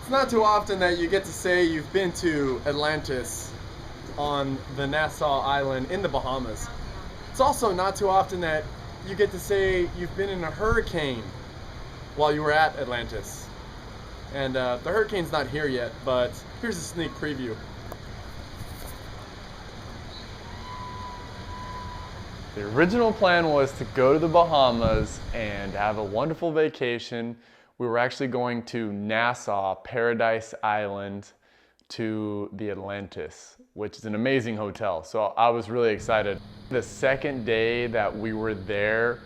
It's not too often that you get to say you've been to Atlantis on the Nassau Island in the Bahamas. It's also not too often that you get to say you've been in a hurricane while you were at Atlantis. And the hurricane's not here yet, but here's a sneak preview. The original plan was to go to the Bahamas and have a wonderful vacation. We were actually going to Nassau, Paradise Island, to the Atlantis, which is an amazing hotel. So I was really excited. The second day that we were there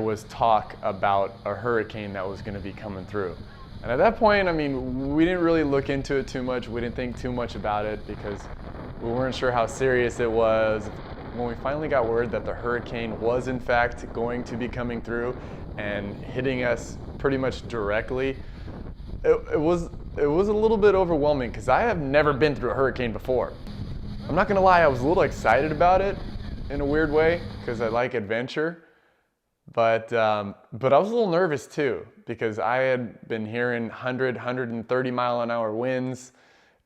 was talk about a hurricane that was going to be coming through. And at that point, I mean, we didn't really look into it too much. We didn't think too much about it because we weren't sure how serious it was. When we finally got word that the hurricane was in fact going to be coming through and hitting us pretty much directly, it was a little bit overwhelming because I have never been through a hurricane before. I'm not gonna lie, I was a little excited about it in a weird way because I like adventure, but I was a little nervous too because I had been hearing 100, 130 mile an hour winds,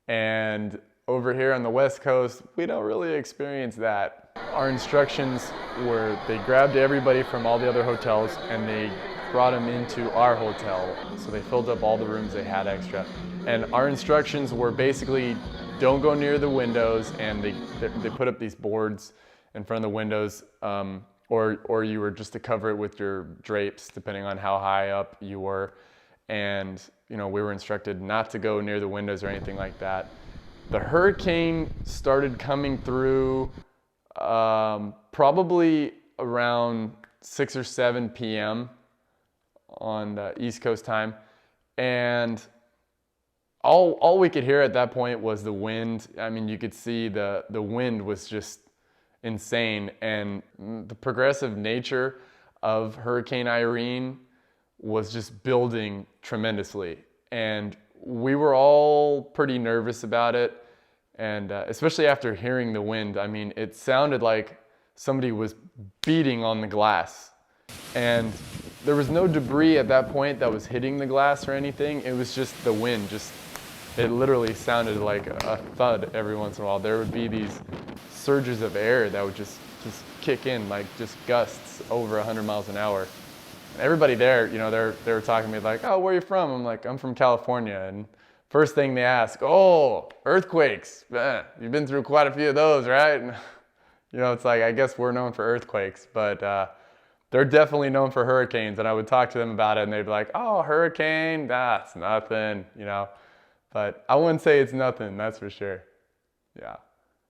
and over here on the West Coast, we don't really experience that. Our instructions were they grabbed everybody from all the other hotels and they brought them into our hotel. So they filled up all the rooms they had extra. And our instructions were basically don't go near the windows, and they put up these boards in front of the windows, or you were just to cover it with your drapes depending on how high up you were. And we were instructed not to go near the windows or anything like that. The hurricane started coming through probably around 6 or 7 p.m. on the East Coast time, and all we could hear at that point was the wind. I mean, you could see the wind was just insane, and the progressive nature of Hurricane Irene was just building tremendously, and we were all pretty nervous about it. And especially after hearing the wind, I mean, it sounded like somebody was beating on the glass. And there was no debris at that point that was hitting the glass or anything. It was just the wind. It literally sounded like a thud every once in a while. There would be these surges of air that would just kick in, like just gusts over 100 miles an hour. And everybody there, they were talking to me like, "Oh, where are you from?" I'm like, "I'm from California." And first thing they ask, "Oh, earthquakes. You've been through quite a few of those, right?" And, it's like, I guess we're known for earthquakes, but they're definitely known for hurricanes. And I would talk to them about it, and they'd be like, "Oh, hurricane, that's nothing," But I wouldn't say it's nothing, that's for sure. Yeah.